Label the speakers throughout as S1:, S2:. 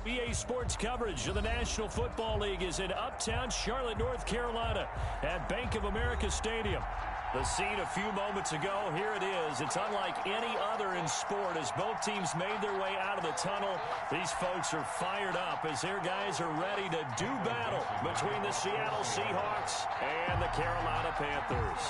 S1: EA Sports coverage of the National Football League is in uptown Charlotte, North Carolina at Bank of America Stadium. The scene a few moments ago, here it is. It's unlike any other in sport as both teams made their way out of the tunnel. These folks are fired up as their guys are ready to do battle between the Seattle Seahawks and the Carolina Panthers.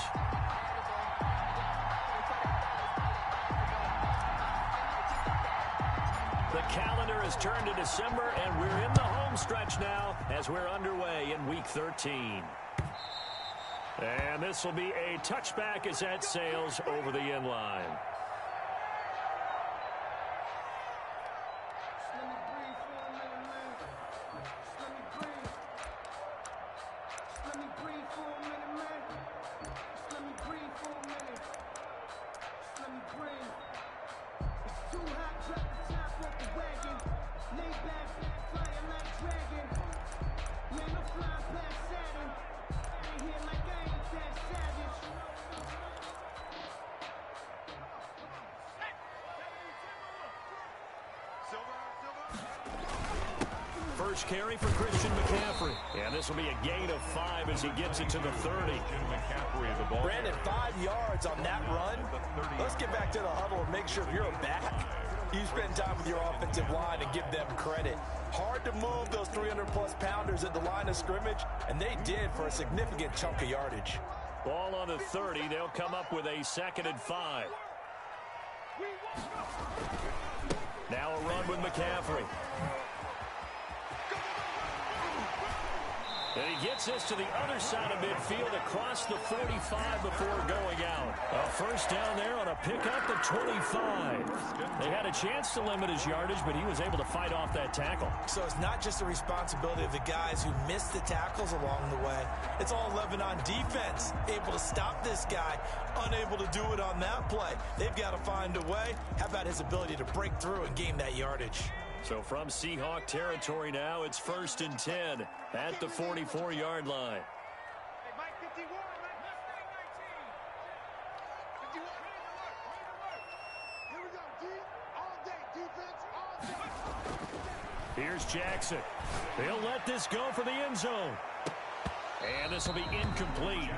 S1: The calendar has turned to December, and we're in the home stretch now as we're underway in Week 13. And this will be a touchback as that sails over the end line. First carry for Christian McCaffrey. And this will be a gain of 5 as he gets it to the 30.
S2: Brandon, 5 yards on that run. Let's get back to the huddle and make sure if you're a back, you spend time with your offensive line and give them credit. Hard to move those 300-plus pounders at the line of scrimmage, and they did for a significant chunk of yardage.
S1: Ball on the 30. They'll come up with a 2nd and 5. Now a run with McCaffrey. And he gets this to the other side of midfield across the 45 before going out. A first down there on a pickup at 25. They had a chance to limit his yardage, but he was able to fight off that tackle.
S2: So it's not just the responsibility of the guys who missed the tackles along the way. It's all 11 on defense, able to stop this guy, unable to do it on that play. They've got to find a way. How about his ability to break through and gain that yardage?
S1: So from Seahawk territory now, it's 1st and 10 at the 44-yard line. Here's Jackson. They'll let this go for the end zone. And this will be incomplete.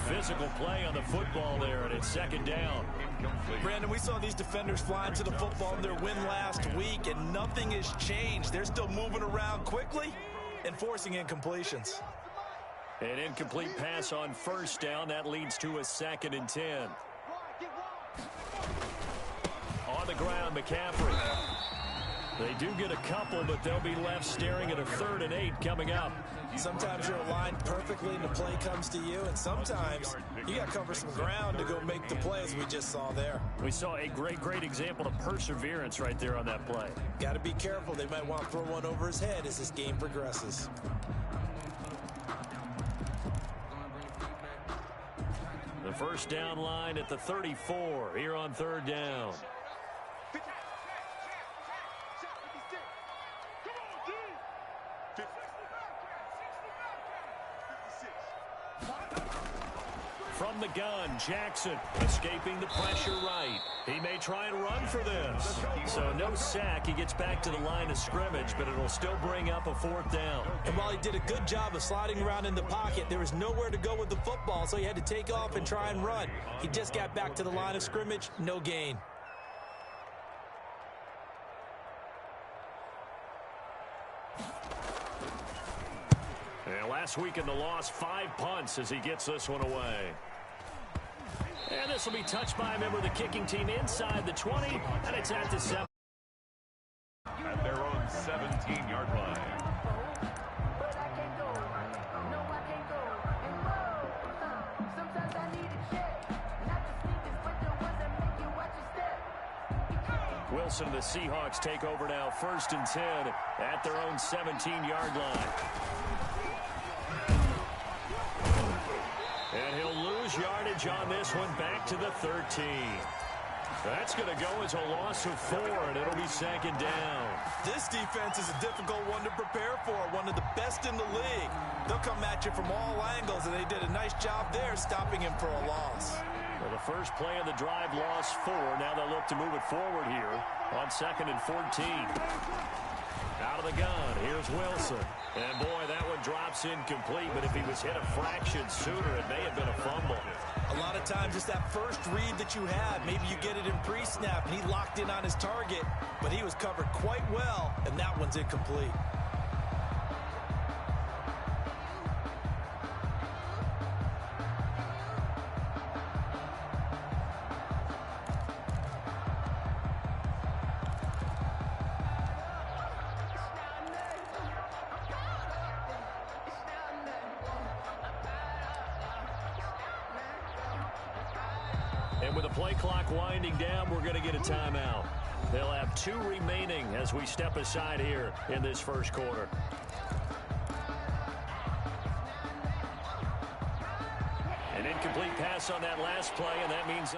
S1: Physical play on the football there, and it's 2nd down.
S2: Brandon, we saw these defenders flying to the football in their win last week, and nothing has changed. They're still moving around quickly and forcing incompletions.
S1: An incomplete pass on 1st down. That leads to a 2nd and 10. On the ground, McCaffrey. They do get a couple, but they'll be left staring at a 3rd and 8 coming up.
S2: Sometimes you're aligned perfectly and the play comes to you, and sometimes you got to cover some ground to go make the play, as we just saw there.
S1: We saw a great example of perseverance right there on that play.
S2: Got to be careful. They might want to throw one over his head as this game progresses.
S1: The first down line at the 34 here on 3rd down. From the gun, Jackson escaping the pressure right. He may try and run for this. So no sack. He gets back to the line of scrimmage, but it'll still bring up a 4th down.
S2: And while he did a good job of sliding around in the pocket, there was nowhere to go with the football, so he had to take off and try and run. He just got back to the line of scrimmage, no gain.
S1: And last week in the loss, 5 punts as he gets this one away. And this will be touched by a member of the kicking team inside the 20, and it's at the 7.
S3: At their own 17-yard line.
S1: Wilson and the Seahawks take over now, 1st and 10 at their own 17-yard line. And he'll lose yardage on this one, back to the 13. That's going to go as a loss of 4, and it'll be 2nd down.
S2: This defense is a difficult one to prepare for, one of the best in the league. They'll come at you from all angles, and they did a nice job there stopping him for a loss.
S1: Well, the first play of the drive lost 4. Now they'll look to move it forward here on 2nd and 14. Out of the gun, here's Wilson. And boy, that one drops incomplete, but if he was hit a fraction sooner, it may have been a fumble.
S2: A lot of times it's that first read that you have. Maybe you get it in pre-snap, and he locked in on his target, but he was covered quite well, and that one's incomplete.
S1: And with the play clock winding down, we're going to get a timeout. They'll have 2 remaining as we step aside here in this first quarter. An incomplete pass on that last play, and that means...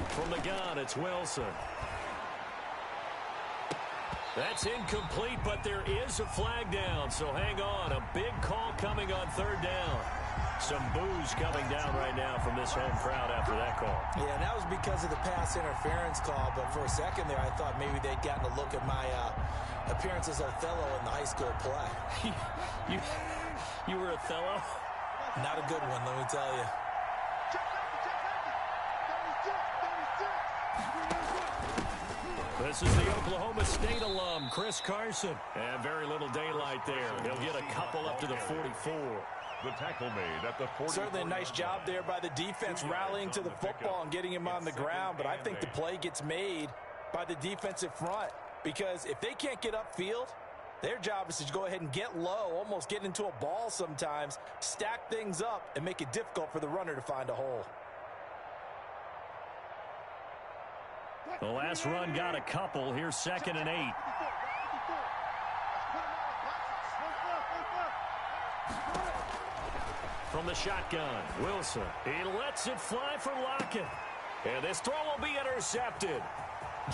S1: From the gun, it's Wilson. That's incomplete, but there is a flag down, so hang on. A big call coming on third down. Some boos coming down right now from this home crowd after that call.
S2: Yeah, and that was because of the pass interference call, but for a second there I thought maybe they'd gotten a look at my appearance as Othello in the high school play.
S1: You were Othello?
S2: Not a good one, let me tell you.
S1: This is the Oklahoma State alum, Chris Carson. And very little daylight there. He'll get a couple up to the 44.
S3: The tackle made at the 40.
S2: Certainly a nice job there by the defense rallying to the football and getting him on the ground, but I think the play gets made by the defensive front because if they can't get upfield, their job is to go ahead and get low, almost get into a ball sometimes, stack things up, and make it difficult for the runner to find a hole.
S1: The last run got a couple. Here's 2nd and 8. From the shotgun, Wilson. He lets it fly for Lockett. And this throw will be intercepted.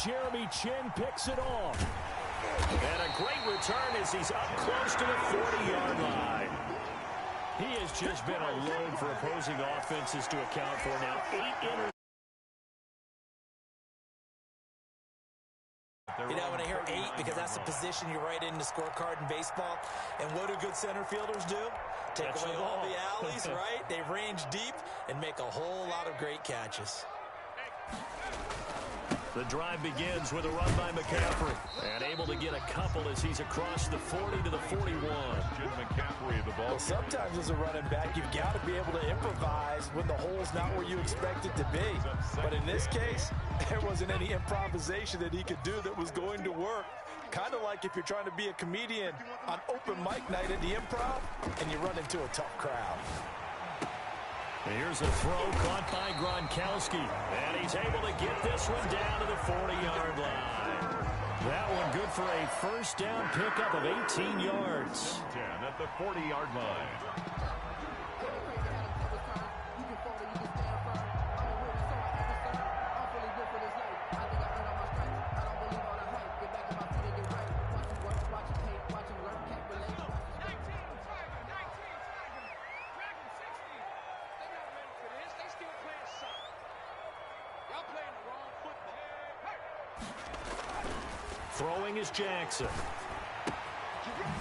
S1: Jeremy Chin picks it off. And a great return as he's up close to the 40-yard line. He has just been a load for opposing offenses to account for now. 8 interceptions.
S2: You know, when I hear 8, because that's the position you write in the scorecard in baseball. And what do good center fielders do? Take away all the alleys, right? They range deep and make a whole lot of great catches.
S1: The drive begins with a run by McCaffrey. And able to get a couple as he's across the 40 to the 41.
S3: McCaffrey, the ball.
S2: Well, sometimes as a running back, you've got to be able to improvise when the hole's not where you expect it to be. But in this case, there wasn't any improvisation that he could do that was going to work. Kind of like if you're trying to be a comedian on open mic night at the Improv and you run into a tough crowd.
S1: Here's a throw caught by Gronkowski. And he's able to get this one down to the 40-yard line. That one good for a first down pickup of 18 yards.
S3: 10 at the 40-yard line.
S1: Throwing is Jackson.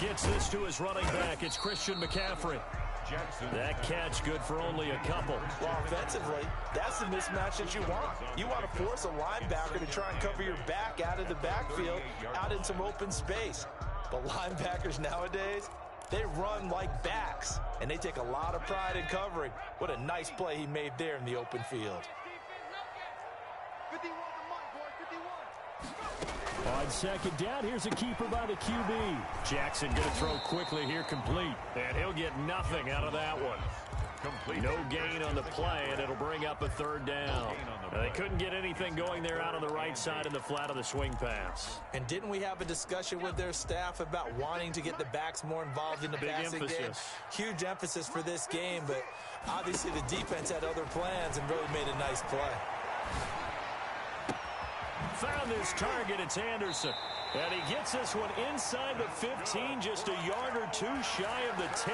S1: Gets this to his running back. It's Christian McCaffrey. That catch good for only a couple.
S2: Well, offensively, that's the mismatch that you want. You want to force a linebacker to try and cover your back out of the backfield, out in some open space. But linebackers nowadays, they run like backs, and they take a lot of pride in covering. What a nice play he made there in the open field.
S1: On second down, here's a keeper by the QB. Jackson going to throw quickly here, complete. And he'll get nothing out of that one. No gain on the play, and it'll bring up a third down. They couldn't get anything going there out on the right side in the flat of the swing pass.
S2: And didn't we have a discussion with their staff about wanting to get the backs more involved in the passing game? Huge emphasis for this game, but obviously the defense had other plans and really made a nice play.
S1: Found this target. It's Anderson. And he gets this one inside the 15, just a yard or two shy of the 10.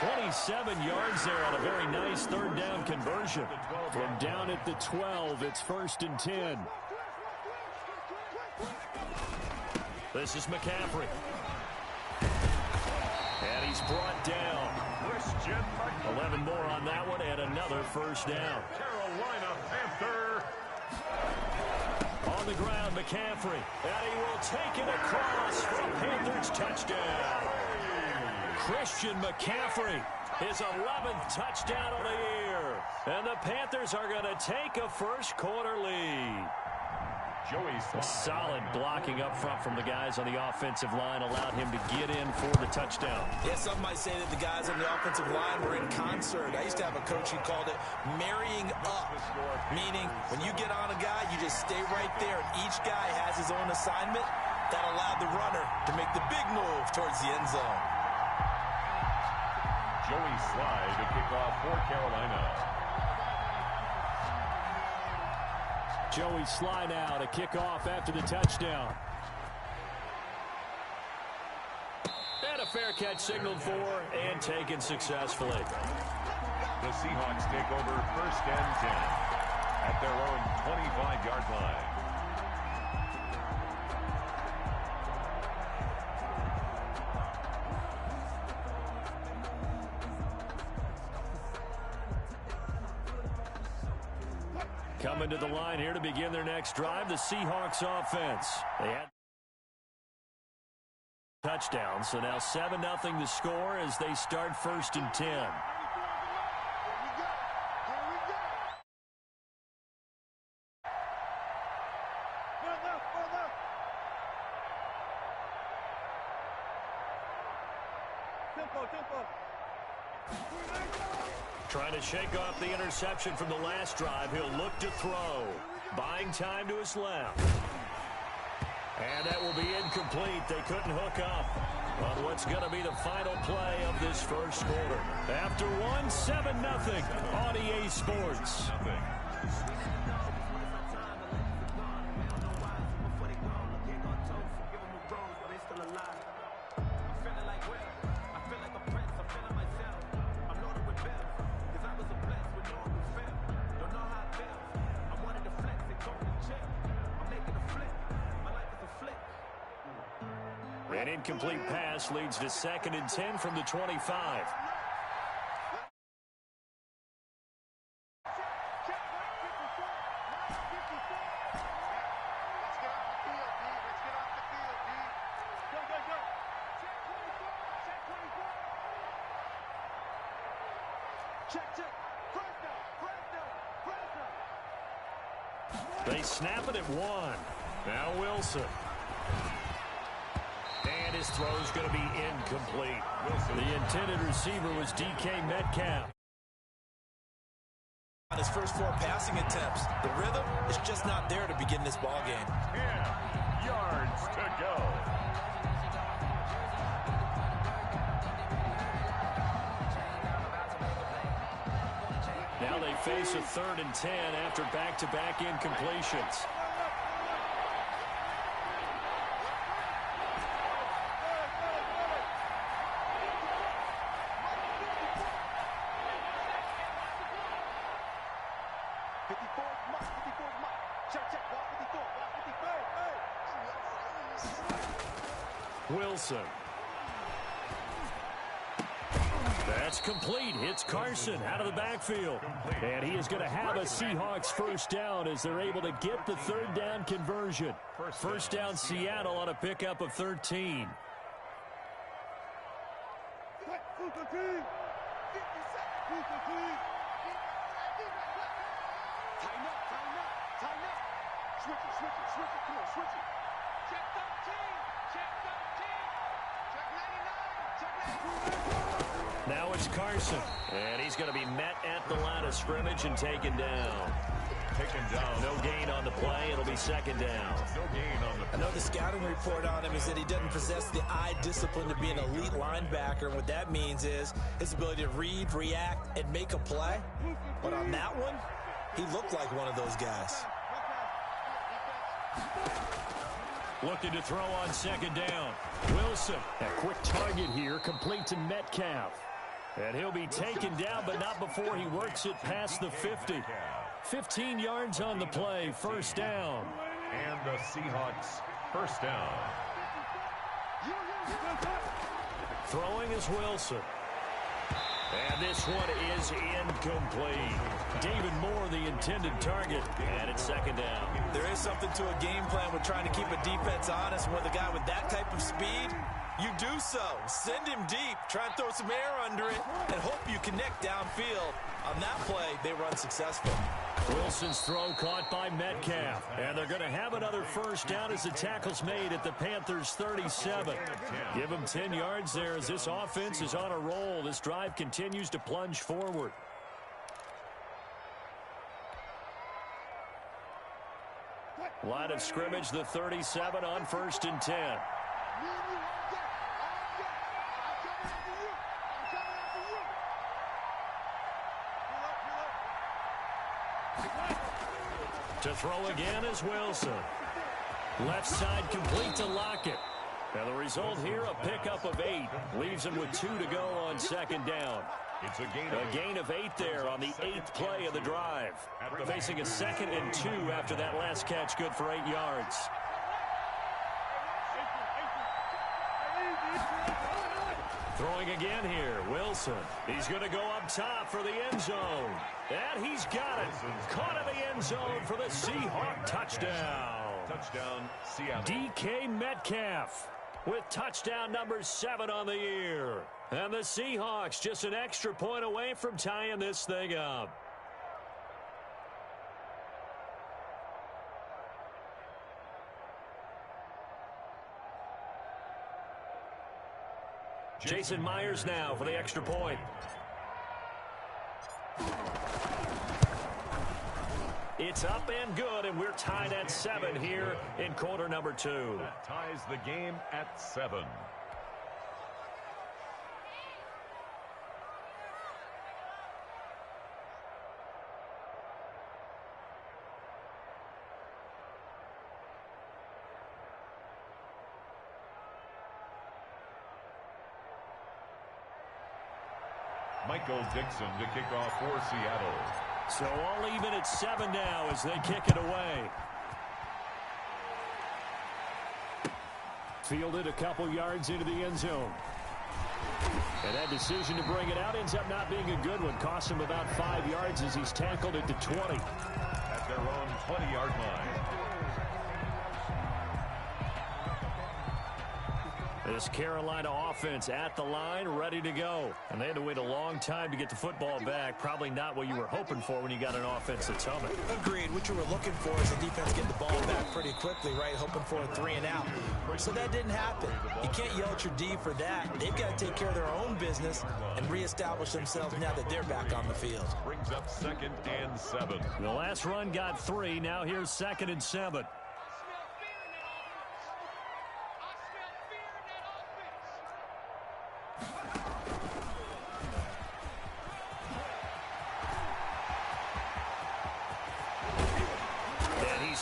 S1: 27 yards there on a very nice third down conversion. From down at the 12, it's 1st and 10. This is McCaffrey. And he's brought down. 11 more on that one and another first down.
S3: Carolina Panther.
S1: On the ground, McCaffrey. And he will take it across for a Panthers touchdown. Christian McCaffrey, his 11th touchdown of the year. And the Panthers are going to take a first quarter lead. Solid blocking up front from the guys on the offensive line allowed him to get in for the touchdown.
S2: Yeah, some might say that the guys on the offensive line were in concert. I used to have a coach who called it marrying up, meaning when you get on a guy, you just stay right there, and each guy has his own assignment. That allowed the runner to make the big move towards the end zone.
S3: Joey Slye to kick off for Carolina.
S1: Joey Slye now to kick off after the touchdown. And a fair catch signaled for and taken successfully.
S3: The Seahawks take over 1st and 10 at their own 25-yard line.
S1: Coming to the line here to begin their next drive, the Seahawks offense. They had touchdown, so now 7-0 the score as they start 1st and 10. Trying to shake off the interception from the last drive. He'll look to throw. Buying time to his left. And that will be incomplete. They couldn't hook up on what's going to be the final play of this first quarter. After one, 7-0 on EA Sports. An incomplete pass leads to 2nd and 10 from the 25. They snap it at 1. Now Wilson. And his throw's going to be incomplete. The intended receiver was DK Metcalf.
S2: On his first 4 passing attempts, the rhythm is just not there to begin this ball game.
S3: 10 yards to go.
S1: Now they face a 3rd and 10 after back-to-back incompletions. Wilson. That's complete. Hits Carson out of the backfield. And he is going to have a Seahawks first down as they're able to get the 3rd down conversion. First down Seattle on a pickup of 13. Now it's Carson, and he's going to be met at the line of scrimmage and taken down. No gain on the play. It'll be 2nd down.
S3: No gain on the play.
S2: I know the scouting report on him is that he doesn't possess the eye discipline to be an elite linebacker. And what that means is his ability to read, react, and make a play. But on that one, he looked like one of those guys.
S1: Looking to throw on second down. Wilson, a quick target here, complete to Metcalf. And he'll be taken down, but not before he works it past the 50. 15 yards on the play, first down.
S3: And the Seahawks first down.
S1: Throwing is Wilson. And this one is incomplete. David Moore, the intended target, and it's second down.
S2: There is something to a game plan with trying to keep a defense honest. With a guy with that type of speed, you do so. Send him deep, try and throw some air under it, and hope you connect downfield. On that play, they run successful.
S1: Wilson's throw caught by Metcalf. And they're going to have another first down as the tackle's made at the Panthers' 37. Give them 10 yards there as this offense is on a roll. This drive continues to plunge forward. Line of scrimmage, the 37 on 1st and 10. To throw again is Wilson. Left side complete to Lockett. And the result here, a pickup of 8. Leaves him with 2 to go on second down.
S3: It's a
S1: gain of 8 there on the 8th play of the drive. Facing a 2nd and 2 after that last catch, good for 8 yards. Throwing again here, Wilson. He's going to go up top for the end zone. And he's got it. Caught in the end zone for the Seahawk touchdown.
S3: Touchdown, Seattle.
S1: DK Metcalf with touchdown number 7 on the year. And the Seahawks just an extra point away from tying this thing up. Jason Myers now for the extra point. It's up and good, and we're tied at 7 here in quarter number 2.
S3: That ties the game at 7. Michael Dixon to kick off for Seattle.
S1: So all even at 7 now as they kick it away. Fielded a couple yards into the end zone. And that decision to bring it out ends up not being a good one. Costs him about 5 yards as he's tackled at the 20.
S3: At their own 20-yard line.
S1: This Carolina offense at the line, ready to go. And they had to wait a long time to get the football back. Probably not what you were hoping for when you got an offense that's humming.
S2: Agreed. What you were looking for is the defense getting the ball back pretty quickly, right? Hoping for a 3 and out. So that didn't happen. You can't yell at your D for that. They've got to take care of their own business and reestablish themselves now that they're back on the field.
S3: Brings up 2nd and 7.
S1: The last run got 3. Now here's 2nd and 7.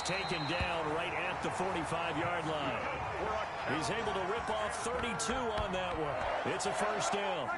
S1: Taken down right at the 45-yard line. He's able to rip off 32 on that one. It's a first down.